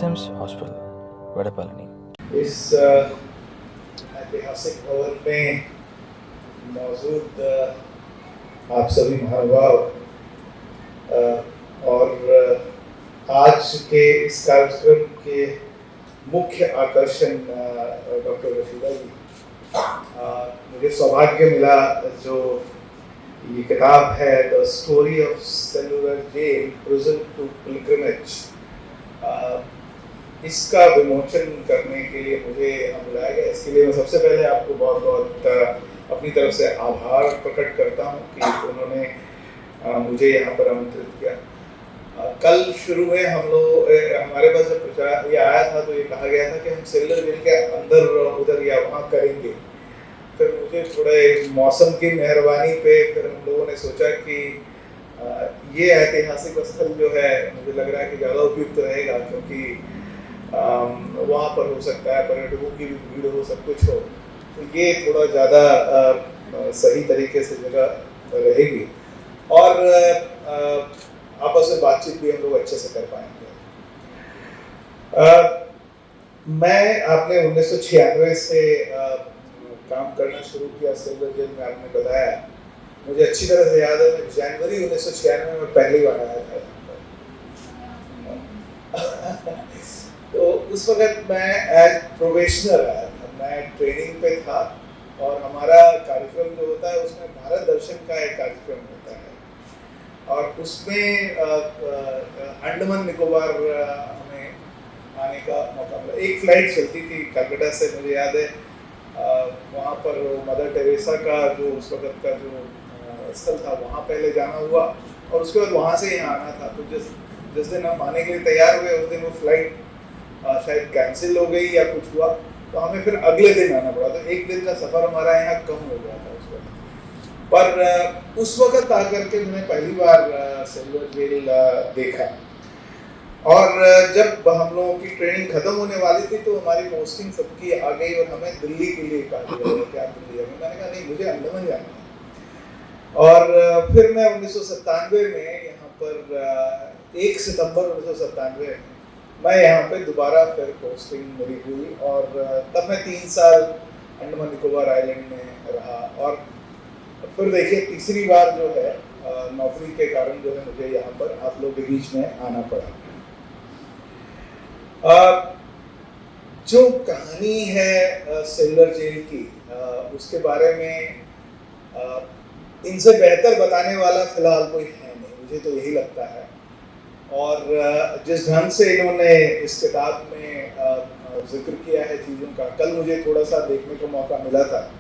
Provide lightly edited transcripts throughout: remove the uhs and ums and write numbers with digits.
SIMS hospital वडपल्ली। इस ऐतिहासिक भवन में मौजूद आप सभी महानुभाव और आज के इस कार्यक्रम के मुख्य आकर्षण डॉक्टर रशीदा जी, मुझे सौभाग्य मिला जो ये किताब है the story of Cellular Jail prison to pilgrimage, इसका विमोचन करने के लिए मुझे बुलाया गया। इसके लिए मैं सबसे पहले आपको बहुत बहुत अपनी तरफ से आभार प्रकट करता हूँ कि उन्होंने मुझे यहाँ पर आमंत्रित किया। कल शुरू में हमारे पास जब प्रचार ये आया था तो ये कहा गया था कि हम सेलुलर जेल के अंदर उधर या वहाँ करेंगे। फिर मुझे थोड़ा मौसम की मेहरबानी पे फिर हम लोगों ने सोचा कि ये ऐतिहासिक स्थल जो है मुझे लग रहा है कि ज़्यादा उपयुक्त रहेगा, क्योंकि वहाँ पर हो सकता है पर्यटकों की भी भीड़ हो, सब कुछ हो, तो ये थोड़ा ज़्यादा सही तरीके से जगह रहेगी और आपस में बातचीत भी हम लोग अच्छे से कर पाएंगे। आपने 1996 से काम करना शुरू किया सेलुलर जेल में, आपने बताया। मुझे अच्छी तरह से याद है, मैं जनवरी 1996 में पहली बार आया था तो उस वक्त मैं एज प्रोबेशनर आया था, मैं ट्रेनिंग पे था और हमारा कार्यक्रम जो होता है उसमें भारत दर्शन का एक कार्यक्रम होता है और उसमें अंडमान निकोबार हमें आने का मौका मिला। एक फ्लाइट चलती थी कलकत्ता से, मुझे याद है वहाँ पर मदर टेरेसा का जो उस वक्त का जो स्थल था वहाँ पहले जाना हुआ और उसके बाद वहाँ से यहाँ आना था। तो जिस दिन हम आने के लिए तैयार हुए उस दिन वो फ्लाइट शायद कैंसिल हो गई या कुछ हुआ, तो हमें फिर अगले दिन आना पड़ा। तो एक दिन का सफ़र हमारा यहाँ कम हो गया था उस वक्त। पर उस वक्त आकर के मैंने पहली बार सेलुलर जेल देखा और जब हम लोगों की ट्रेनिंग खत्म होने वाली थी तो हमारी पोस्टिंग सबकी आ गई और हमें दिल्ली के लिए कहा गया कि आप दिल्ली जाएंगे। मैंने कहा नहीं, मुझे अंडमान जाना है। और फिर मैं 1997 में यहाँ पर 1 सितंबर 1997 मैं यहाँ पे दोबारा फिर पोस्टिंग मेरी हुई और तब मैं 3 साल अंडमान निकोबार आइलैंड में रहा और फिर देखिए तीसरी बार जो है नौकरी के कारण जो है मुझे यहाँ पर आप लोग के बीच में आना पड़ा। जो कहानी है सेलुलर जेल की उसके बारे में इनसे बेहतर बताने वाला फिलहाल कोई है नहीं, मुझे तो यही लगता है। और जिस ढंग से इन्होंने इस किताब में जिक्र किया है चीज़ों का, कल मुझे थोड़ा सा देखने को मौका मिला था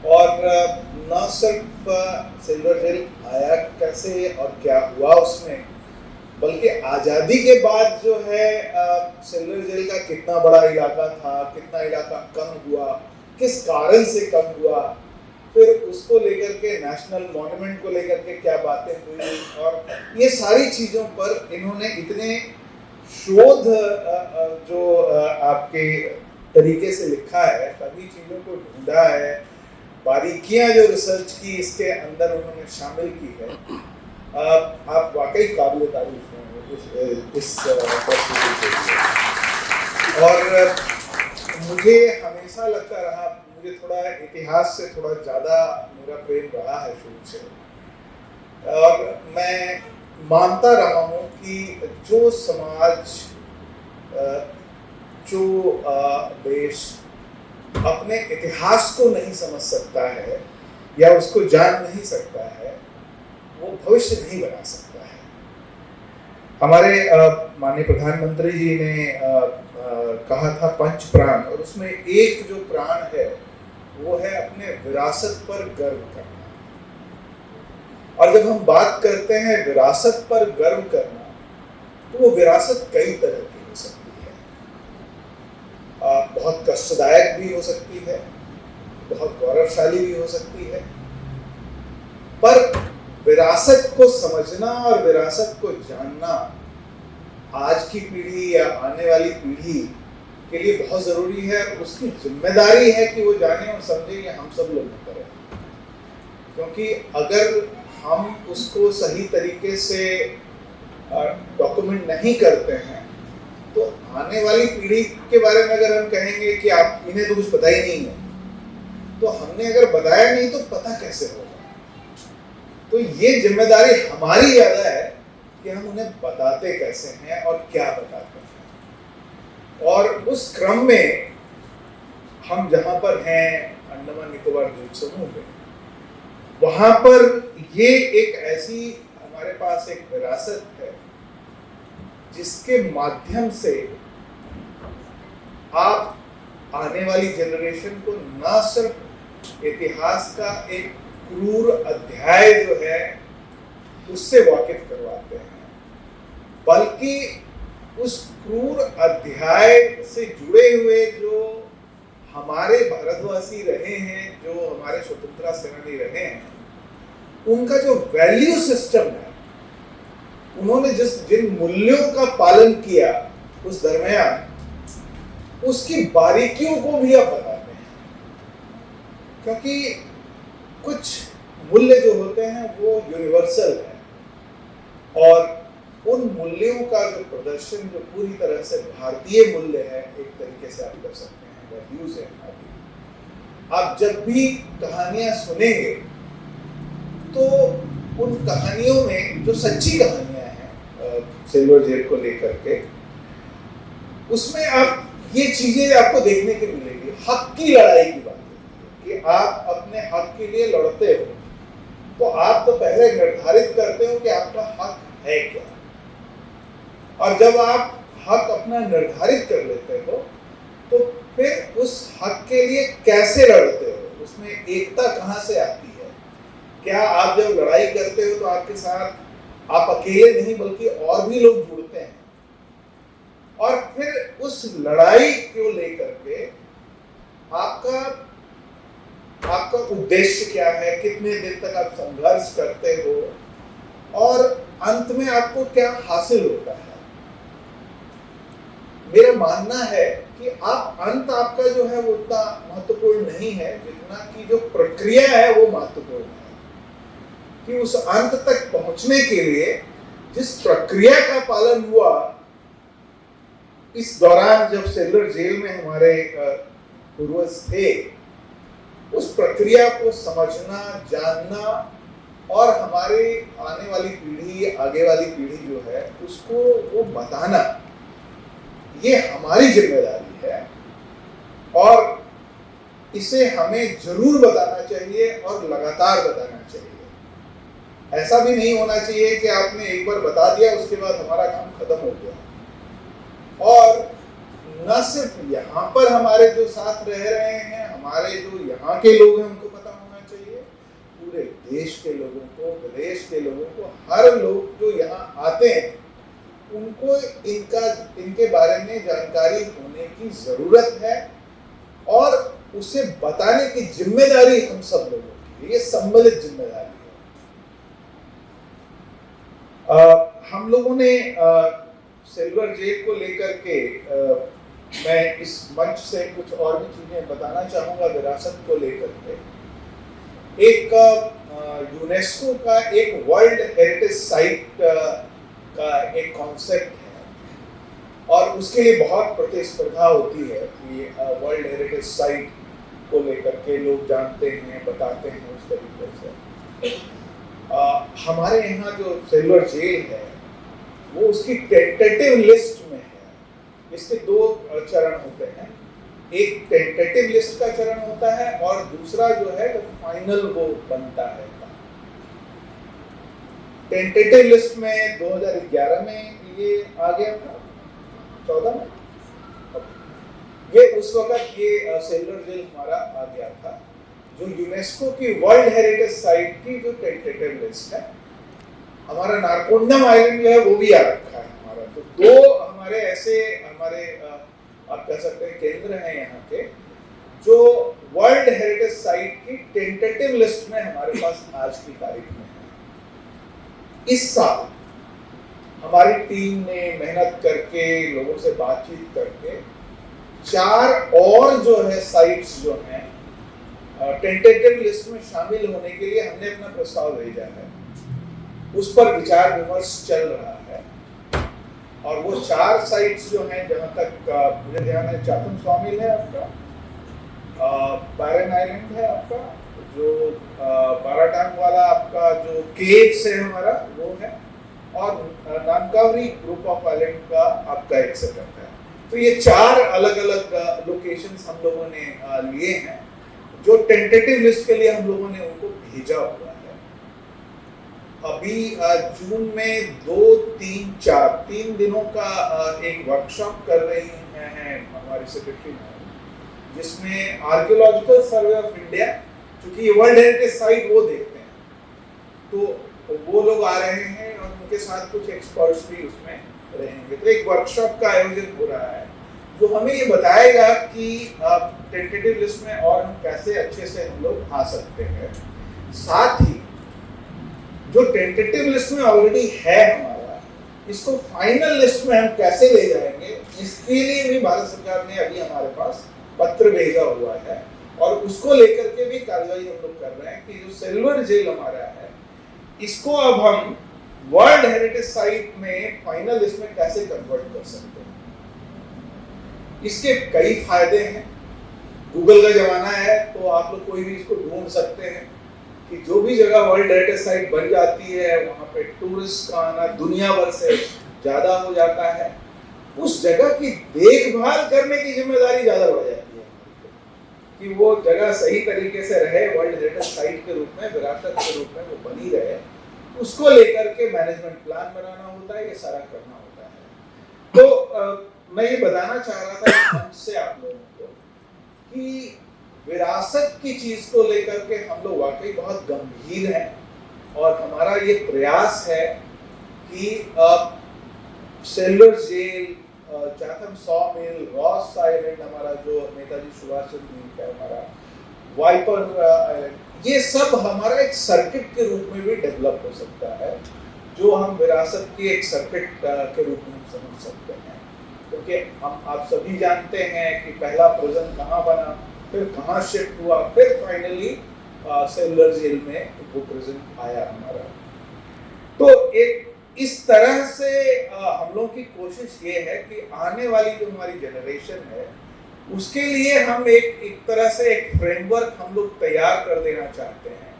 और न सिर्फ सेलुलर जेल आया कैसे और क्या हुआ उसमें, बल्कि आज़ादी के बाद जो है सेलुलर जेल का कितना बड़ा इलाका था, कितना इलाका कम हुआ, किस कारण से कम हुआ, फिर उसको लेकर के नेशनल मॉन्यूमेंट को लेकर के क्या बातें हुई और ये सारी चीज़ों पर इन्होंने इतने शोध जो आपके तरीके से लिखा है, सभी चीज़ों को ढूंढा है, बारीकियां जो रिसर्च की इसके अंदर उन्होंने शामिल की है। आप वाकई काबिल तारीफ हैं इस और मुझे हमेशा लगता रहा, मुझे थोड़ा इतिहास से थोड़ा ज़्यादा मेरा प्रेम रहा है शुरू से और मैं मानता रहा हूँ कि जो समाज जो देश अपने इतिहास को नहीं समझ सकता है या उसको जान नहीं सकता है वो भविष्य नहीं बना सकता है। हमारे माननीय प्रधानमंत्री जी ने कहा था 5 प्राण और उसमें एक जो प्राण है वो है अपने विरासत पर गर्व करना। और जब हम बात करते हैं विरासत पर गर्व करना तो वो विरासत कई तरह की हो सकती है, बहुत कष्टदायक भी हो सकती है, बहुत गौरवशाली भी हो सकती है। पर विरासत को समझना और विरासत को जानना आज की पीढ़ी या आने वाली पीढ़ी के लिए बहुत ज़रूरी है। उसकी जिम्मेदारी है कि वो जाने और समझे, ये हम सब लोग करें, क्योंकि अगर हम उसको सही तरीके से डॉक्यूमेंट नहीं करते हैं तो आने वाली पीढ़ी के बारे में अगर हम कहेंगे कि आप इन्हें तो कुछ पता ही नहीं है, तो हमने अगर बताया नहीं तो पता कैसे होगा? तो ये जिम्मेदारी हमारी ज्यादा है कि हम उन्हें बताते कैसे हैं और क्या बताते हैं। और उस क्रम में हम जहां पर हैं अंडमान निकोबार द्वीप समूह में, वहां पर ये एक ऐसी हमारे पास एक विरासत है जिसके माध्यम से आप आने वाली जनरेशन को न सिर्फ इतिहास का एक क्रूर अध्याय जो है उससे वाकिफ करवाते हैं, बल्कि उस क्रूर अध्याय से जुड़े हुए जो हमारे भारतवासी रहे हैं, जो हमारे स्वतंत्रता सेनानी रहे हैं, उनका जो वैल्यू सिस्टम है, उन्होंने जिन मूल्यों का पालन किया उस दरमियान, उसकी बारीकियों को भी आप बताते हैं। क्योंकि कुछ मूल्य जो होते हैं वो यूनिवर्सल है, और उन मूल्यों का जो प्रदर्शन जो पूरी तरह से भारतीय मूल्य है, एक तरीके से आप कर सकते हैं, वैल्यूज है हमारी। आप जब भी कहानियां सुनेंगे तो उन कहानियों में जो सच्ची कहानियां हैं सिल्वर जेल को लेकर के, उसमें आप ये चीजें आपको देखने को मिलेगी। हक की लड़ाई की बात कि आप अपने हक के लिए लड़ते हो, तो आप तो पहले निर्धारित करते हो कि आपका हक है क्या, और जब आप हक अपना निर्धारित कर लेते हो तो फिर उस हक के लिए कैसे लड़ते हो, उसमें एकता कहाँ से आती है। क्या आप जब लड़ाई करते हो तो आपके साथ आप अकेले नहीं बल्कि और भी लोग जुड़ते हैं, और फिर उस लड़ाई को लेकर के आपका उद्देश्य क्या है, कितने दिन तक आप संघर्ष करते हो, और अंत में आपको क्या हासिल होता है। मेरा मानना है कि अंत आपका जो है वो उतना महत्वपूर्ण नहीं है जितना कि जो प्रक्रिया है वो महत्वपूर्ण है। कि उस अंत तक पहुंचने के लिए जिस प्रक्रिया का पालन हुआ इस दौरान, जब सेलुलर जेल में हमारे पूर्वज थे, उस प्रक्रिया को समझना, जानना, और हमारे आने वाली पीढ़ी, आगे वाली पीढ़ी जो है उसको वो बताना, ये हमारी जिम्मेदारी है। और इसे हमें जरूर बताना चाहिए और लगातार बताना चाहिए। ऐसा भी नहीं होना चाहिए कि आपने एक बार बता दिया उसके बाद हमारा काम खत्म हो गया। और न सिर्फ यहाँ पर हमारे जो साथ रह रहे हैं, हमारे जो यहाँ के लोग हैं, उनको पता होना चाहिए, पूरे देश के लोगों को, विदेश के लोगों को, हर लोग जो यहाँ आते हैं उनको इनके बारे में जानकारी होने की जरूरत है, और उसे बताने की जिम्मेदारी हम सब लोगों की, ये सम्मिलित जिम्मेदारी है। हम लोगों ने सिल्वर जेल को लेकर के मैं इस मंच से कुछ और भी चीजें बताना चाहूंगा विरासत को लेकर के। एक यूनेस्को का एक वर्ल्ड हेरिटेज साइट का एक कॉन्सेप्ट है, और उसके लिए बहुत प्रतिस्पर्धा होती है कि वर्ल्ड हेरिटेज साइट को लेकर के लोग जानते हैं, बताते हैं उस तरीके से। हमारे यहाँ जो सिल्वर जेल है वो उसकी टेंटेटिव लिस्ट में है। इसके दो चरण होते हैं, एक टेंटेटिव लिस्ट का चरण होता है और दूसरा जो है वो फाइनल वो बनता है। टेंटेटिव लिस्ट में 2011 में ये आ गया था, 14 में ये उस वक्त ये सिल्वर जेल हमारा आ गया था, जो यूनेस्को की वर्ल्ड हेरिटेज साइट की जो टेंटेटिव लिस्ट है। हमारा नारकोंडम आइलैंड जो है वो भी आ रखा है हमारा। तो दो हमारे ऐसे आप कह सकते हैं केंद्र हैं यहाँ के, जो वर्ल्ड हेरिटेज साइट की टेंटेटिव लिस्ट में हमारे पास आज की तारीख में है। इस साल हमारी टीम ने मेहनत करके, लोगों से बातचीत करके 4 और जो है साइट्स जो हैं टेंटेटिव लिस्ट में शामिल होने के लिए हमने अपना प्रस्ताव भेजा है। उस पर विचार विमर्श चल रहा है, और वो 4 साइट्स जो हैं, जहाँ तक मुझे ध्यान है, चाथम स्वामिल है आपका, बैरन आइलैंड है आपका, जो बाराटांग वाला आपका जो केव्स है हमारा वो है, और नानकावरी ग्रुप ऑफ आइलैंड का आपका एक सेटअप है। तो ये 4 अलग अलग लोकेशंस हम लोगों ने लिए हैं, जो टेंटेटिव लिस्ट के लिए हम लोगों ने उनको भेजा हुआ है। अभी जून में 3 दिनों का एक वर्कशॉप कर रही हैं हमारी सेक्रेटरी मैम, जिसमें आर्कियोलॉजिकल सर्वे ऑफ इंडिया, क्योंकि ये वर्ल्ड हेरिटेज साइट वो देखते हैं, तो वो लोग आ रहे हैं और उनके साथ कुछ एक्सपर्ट्स भी उसमें रहेंगे। तो एक वर्कशॉप का आयोजन हो रहा है जो हमें ये बताएगा कि टेंटेटिव लिस्ट में और हम कैसे अच्छे से हम लोग आ सकते हैं। साथ ही जो टेंटेटिव लिस्ट में ऑलरेडी है हमारा, इसको फाइनल लिस्ट में हम कैसे ले जाएंगे, इसके लिए भी भारत सरकार ने अभी हमारे पास पत्र भेजा हुआ है, और उसको लेकर के भी कार्रवाई हम लोग कर रहे हैं कि जो सिल्वर जेल हमारा है, इसको अब हम वर्ल्ड हेरिटेज साइट में फाइनल लिस्ट में कैसे कन्वर्ट कर सकते हैं। इसके कई फायदे हैं। गूगल का जमाना है, तो आप लोग कोई भी इसको ढूंढ सकते हैं कि जो भी जगह वर्ल्ड हेरिटेज साइट बन जाती है, वहाँ पे टूरिस्ट का आना दुनिया भर से ज़्यादा हो जाता है। उस जगह की देखभाल करने की जिम्मेदारी ज़्यादा बढ़ जाती है कि वो जगह सही तरीके से रहे, वर्ल्ड हेरिटेज साइट के रूप में, विरासत के रूप में वो बनी रहे। उसको लेकर के मैनेजमेंट प्लान बनाना होता है, ये सारा करना होता है। तो मैं ये बताना चाह रहा था मंच से आप लोगों को कि विरासत की चीज को लेकर के हम लोग वाकई बहुत गंभीर हैं, और हमारा ये प्रयास है कि Cellular Jail, Chatham sawmill, Ross Island, हमारा जो नेताजी सुभाष चंद्र जी का हमारा वाइपर आइलैंड, ये सब हमारा एक सर्किट के रूप में भी डेवलप हो सकता है, जो हम विरासत के एक सर्किट के रूप में समझ सकते हैं। क्योंकि हम आप सभी जानते हैं कि पहला प्रिजन कहाँ बना, फिर कहाँ शिफ्ट हुआ, फिर फाइनली सेल्युलर जेल में वो प्रिजन आया हमारा। तो एक इस तरह से हम लोग की कोशिश ये है कि आने वाली जो हमारी जनरेशन है, उसके लिए हम एक तरह से एक फ्रेमवर्क हम लोग तैयार कर देना चाहते हैं,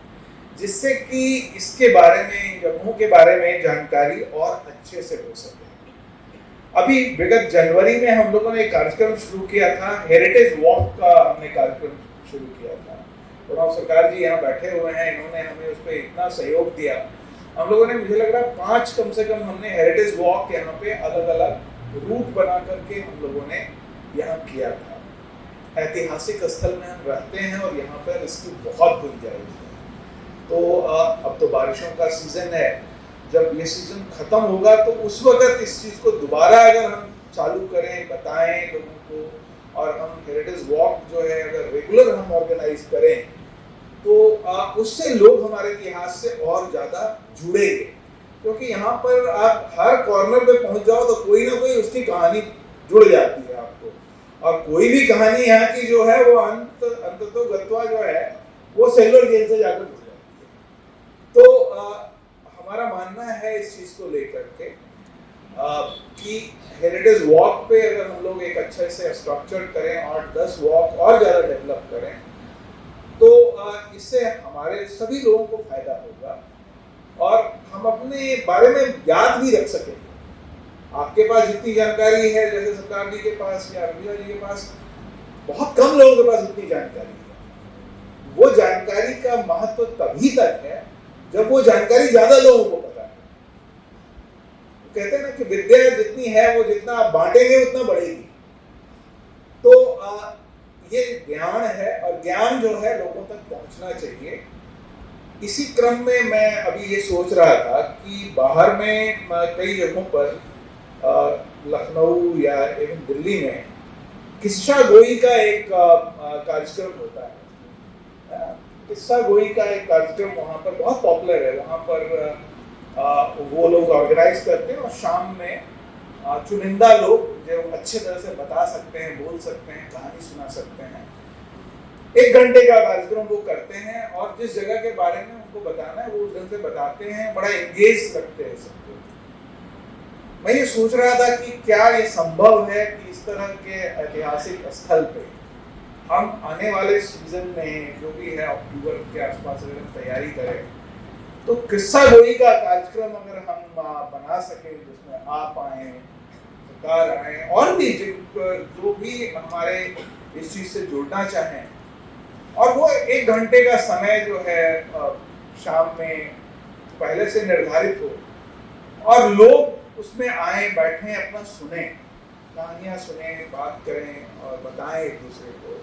जिससे कि इसके बारे में, जम्मू के बारे में जानकारी और अच्छे से हो सके। अभी विगत जनवरी में हम लोगों ने एक कार्यक्रम शुरू किया था, हेरिटेज वॉक का हमने कार्यक्रम शुरू किया था। प्रणव सरकार जी यहाँ बैठे हुए हैं, इन्होंने हमें उस पर इतना सहयोग दिया। हम लोगों ने, मुझे लग रहा है 5 कम से कम हमने हेरिटेज वॉक यहाँ पे अलग अलग रूट बना करके हम लोगों ने यहाँ किया था। ऐतिहासिक स्थल में हम रहते हैं और यहाँ पर इसकी बहुत गुंजाइश है। तो अब तो बारिशों का सीजन है, जब ये सीजन खत्म होगा तो उस वक्त इस चीज़ को दोबारा अगर हम चालू करें, बताएं लोगों को, और हम हेरिटेज वॉक जो है अगर रेगुलर हम ऑर्गेनाइज करें, तो उससे लोग हमारे इतिहास से और ज़्यादा जुड़ेंगे। क्योंकि यहाँ पर आप हर कॉर्नर पे पहुँच जाओ तो कोई ना कोई उसकी कहानी जुड़ जाती है आपको, और कोई भी कहानी यहाँ की जो है वो अंततो गत्वा जो है वो सेल्युलर जेल से जाकर जुड़ जाती है। तो हमारा मानना है इस चीज़ को लेकर के कि हेरिटेज वॉक पे अगर हम लोग एक अच्छे से स्ट्रक्चर करें और 10 वॉक और ज़्यादा डेवलप करें, तो इससे हमारे सभी लोगों को फायदा होगा, और हम अपने बारे में याद भी रख सकेंगे। आपके पास जितनी जानकारी है, जैसे सरकार जी के पास या रविया जी के पास, बहुत कम लोगों के पास इतनी जानकारी है। वो जानकारी का महत्व तभी तक है जब वो जानकारी ज्यादा लोगों को पता है। कहते हैं ना कि विद्या जितनी है वो जितना आप बांटेंगे उतना बढ़ेगी। तो ये ज्ञान है, और ज्ञान जो है लोगों तक पहुंचना चाहिए। इसी क्रम में मैं अभी ये सोच रहा था कि बाहर में कई जगहों पर, लखनऊ या एवं दिल्ली में किस्सा गोई का एक कार्यक्रम होता है। किस्सा गोई का एक कार्यक्रम वहाँ पर बहुत पॉपुलर है। वहाँ पर वो लोग ऑर्गेनाइज करते हैं, और शाम में चुनिंदा लोग जो अच्छे तरह से बता सकते हैं, बोल सकते हैं, कहानी सुना सकते हैं। 1 घंटे का कार्यक्रम वो करते हैं, और जिस जगह के बारे में उनको बताना है वो उस ढंग से बताते हैं। बड़ा एंगेज करते हैं सबको। मैं ये सोच रहा था कि क्या ये संभव है कि इस तरह के ऐतिहासिक स्थल पे हम आने वाले सीजन में जो भी है अक्टूबर के आसपास अगर हम तैयारी करें तो किस्सा गोई का कार्यक्रम अगर हम बना सकें जिसमें आप आए, सरकार आए और भी जो भी हमारे इस चीज से जुड़ना चाहें, और वो 1 घंटे का समय जो है शाम में पहले से निर्धारित हो और लोग उसमें आए, बैठें, अपना सुने, कहानियां सुने, बात करें और बताएं एक दूसरे को।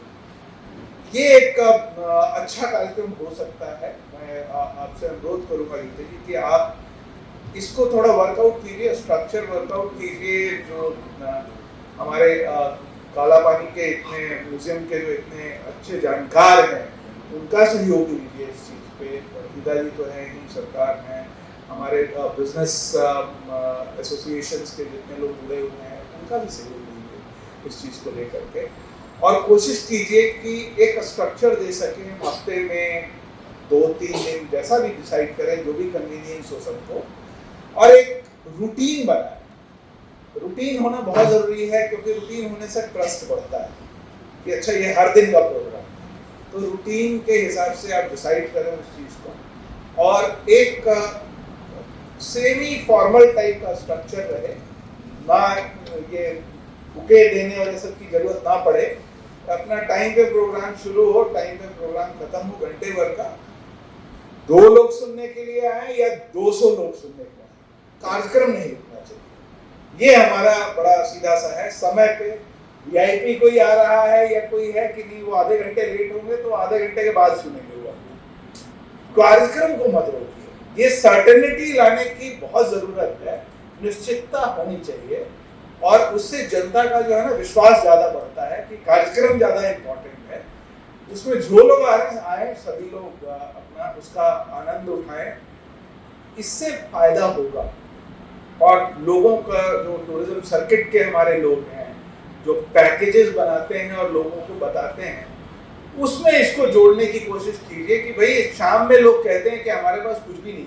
ये एक अच्छा कार्यक्रम हो सकता है। मैं आपसे अनुरोध करूंगा युद्ध जी कि आप इसको थोड़ा वर्कआउट कीजिए, स्ट्रक्चर वर्कआउट कीजिए। जो हमारे काला पानी के इतने म्यूजियम के जो इतने अच्छे जानकार हैं उनका सहयोग लीजिए इस चीज़ पे। हिदा जी तो हैं ही, सरकार हैं, हमारे बिजनेस एसोसिएशंस के जितने लोग जुड़े हुए हैं उनका भी सहयोग लीजिए इस चीज़ को लेकर के, और कोशिश कीजिए कि एक स्ट्रक्चर दे सकें हफ्ते में 2-3 दिन, जैसा भी डिसाइड करें, जो भी कन्वीनियंस हो सबको, और एक रूटीन बनाए। रूटीन होना बहुत जरूरी है क्योंकि रूटीन होने से ट्रस्ट बढ़ता है कि अच्छा ये हर दिन का प्रोग्राम है। तो रूटीन के हिसाब से आप डिसाइड करें उस चीज़ को, और एक सेमी फॉर्मल टाइप का स्ट्रक्चर रहे, ना ये बुके देने और ये सब की जरूरत ना पड़े। अपना टाइम पे प्रोग्राम शुरू हो, टाइम पे प्रोग्राम खत्म हो, घंटे भर का 2 लोग सुनने के लिए आए या 200 लोग सुनने के लिए आए, कार्यक्रम नहीं रुकना चाहिए। ये हमारा बड़ा सीधा सा है। समय पे वीआईपी कोई आ रहा है या कोई है कि नहीं, वो आधे घंटे लेट होंगे तो आधे घंटे के बाद सुनेंगे वो। कार्यक्रम को मत रोकिए। ये सर्टेनिटी लाने की बहुत जरूरत है, निश्चितता होनी चाहिए, और उससे जनता का जो है ना विश्वास ज्यादा बढ़ता है कि कार्यक्रम ज्यादा इम्पोर्टेंट है। उसमें जो लोग आ रहे हैं आए, सभी लोग अपना उसका आनंद उठाएं, इससे फायदा होगा। और लोगों का जो टूरिज्म सर्किट के हमारे लोग हैं जो पैकेजेस बनाते हैं और लोगों को बताते हैं, उसमें इसको जोड़ने की कोशिश कीजिए कि भाई शाम में लोग कहते हैं कि हमारे पास कुछ भी नहीं,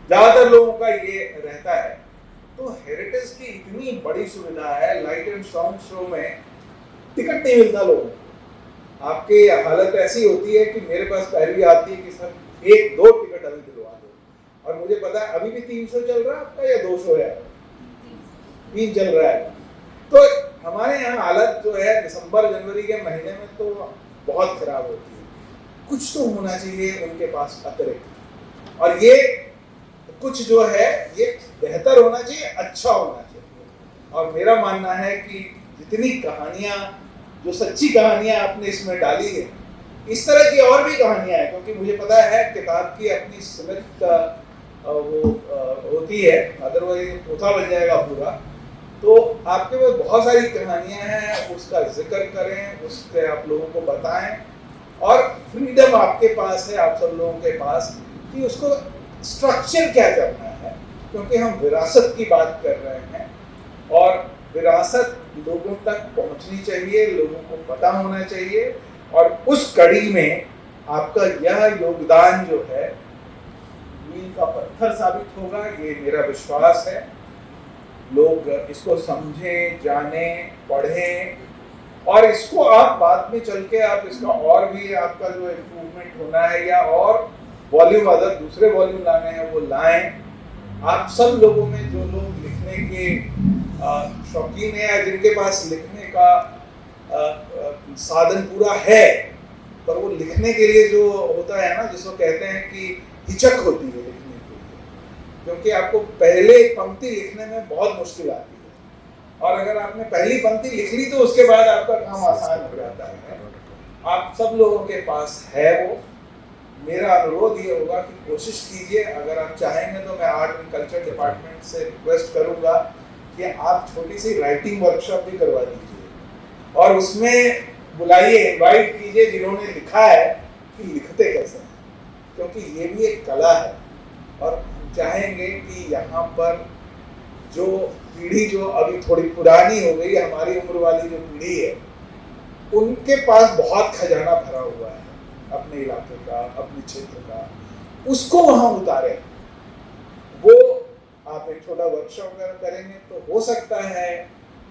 ज्यादातर लोगों का ये रहता है। तो हेरिटेज की इतनी बड़ी सुविधा है, लाइट एंड साउंड शो में टिकट नहीं मिलता लोगों को। आपकी हालत ऐसी होती है कि मेरे पास पहली आती है कि सर 1-2 टिकट अभी दिलवा दो, और मुझे पता है अभी भी 300 चल रहा है आपका या 200 है, 3 चल रहा है। तो हमारे यहाँ हालत जो है दिसंबर जनवरी के महीने में तो बहुत खराब होती है। कुछ तो होना चाहिए उनके पास अतिरिक्त, और ये कुछ जो है ये बेहतर होना चाहिए, अच्छा होना चाहिए। और मेरा मानना है कि जितनी कहानियां, जो सच्ची कहानियां आपने इसमें डाली है, इस तरह की और भी कहानियां हैं, क्योंकि मुझे पता है किताब की अपनी सीमित वो होती है, अदरवाइज पोथा बन जाएगा पूरा। तो आपके पास बहुत सारी कहानियां हैं, उसका जिक्र करें, उससे आप लोगों को बताएं, और फ्रीडम आपके पास है, आप सब लोगों के पास, कि उसको स्ट्रक्चर क्या करना है, क्योंकि हम विरासत की बात कर रहे हैं और विरासत लोगों तक पहुंचनी चाहिए, लोगों को पता होना चाहिए, और उस कड़ी में आपका यह योगदान जो है मील का पत्थर साबित होगा, ये मेरा विश्वास है। लोग इसको समझें, जानें, पढ़ें, और इसको आप बाद में चल के आप इसका और भी आपका जो इम्प्रूवमेंट होना है या और वॉल्यूम अदर दूसरे वॉल्यूम लाने हैं वो लाएं। आप सब लोगों में जो लोग लिखने के शौकीन है या जिनके पास लिखने का साधन पूरा है, पर वो लिखने के लिए जो होता है ना, जिसको कहते हैं कि हिचक होती है लिखने के लिए, क्योंकि आपको पहले पंक्ति लिखने में बहुत मुश्किल आती है, और अगर आपने पहली पंक्ति लिख ली तो उसके बाद आपका काम आसान हो जाता है। आप सब लोगों के पास है वो। मेरा अनुरोध ये होगा कि कोशिश कीजिए, अगर आप चाहेंगे तो मैं आर्ट एंड कल्चर डिपार्टमेंट से रिक्वेस्ट करूंगा कि आप छोटी सी राइटिंग वर्कशॉप भी करवा दीजिए, और उसमें बुलाइए, इनवाइट कीजिए जिन्होंने लिखा है कि लिखते कैसे हैं, क्योंकि ये भी एक कला है। और हम चाहेंगे कि यहाँ पर जो पीढ़ी जो अभी थोड़ी पुरानी हो गई, हमारी उम्र वाली जो पीढ़ी है, उनके पास बहुत खजाना भरा हुआ है अपने इलाके का, अपने क्षेत्र का, उसको वहां उतारे। वो आप एक छोटा वर्कशॉप अगर करेंगे तो हो सकता है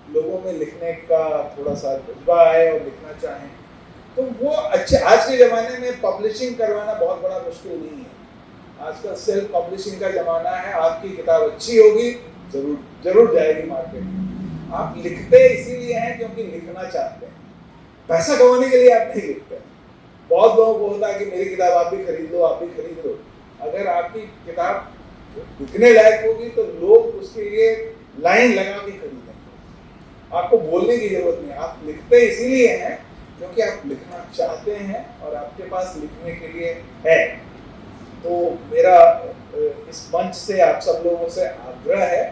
लोगों में लिखने का थोड़ा सा जज्बा आए और लिखना चाहें, तो वो अच्छे। आज के ज़माने में पब्लिशिंग करवाना बहुत बड़ा मुश्किल नहीं है। आजकल सेल्फ पब्लिशिंग का ज़माना है। आपकी किताब अच्छी होगी, जरूर जरूर जाएगी मार्केट में। आप लिखते इसीलिए हैं क्योंकि लिखना चाहते हैं, पैसा कमाने के लिए आप नहीं लिखते हैं। बहुत लोगों को होता है कि मेरी किताब आप भी खरीद लो, आप भी खरीद लो। अगर आपकी किताब बिकने लायक होगी तो लोग उसके लिए लाइन लगा के खरीदेंगे। आपको बोलने की जरूरत नहीं, आप लिखते इसीलिए हैं क्योंकि आप लिखना चाहते हैं और आपके पास लिखने के लिए है। तो मेरा इस मंच से आप सब लोगों से आग्रह है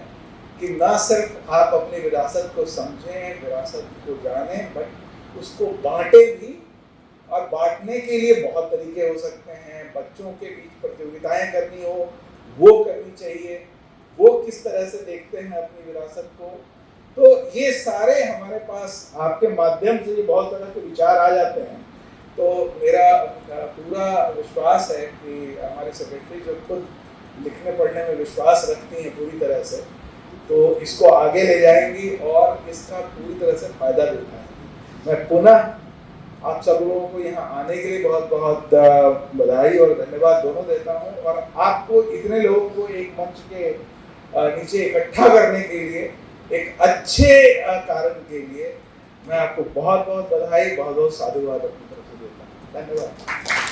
कि ना सिर्फ आप अपनी विरासत को समझें, विरासत को जानें, बट उसको बांटें भी। और बांटने के लिए बहुत तरीके हो सकते हैं। बच्चों के बीच प्रतियोगिताएं करनी हो, वो करनी चाहिए। वो किस तरह से देखते हैं अपनी विरासत को, तो ये सारे हमारे पास आपके माध्यम से बहुत तरह के विचार आ जाते हैं। तो मेरा पूरा विश्वास है कि हमारे सेक्रेटरी जो खुद लिखने पढ़ने में विश्वास रखती हैं पूरी तरह से, तो इसको आगे ले जाएंगी और इसका पूरी तरह से फायदा भी उठाएंगी। मैं पुनः आप सब लोगों को यहाँ आने के लिए बहुत बहुत बधाई और धन्यवाद दोनों देता हूँ। और आपको इतने लोगों को एक मंच के नीचे इकट्ठा करने के लिए, एक अच्छे कारण के लिए मैं आपको बहुत बहुत बधाई, बहुत बहुत साधुवाद अपनी तरफ से देता हूँ। धन्यवाद।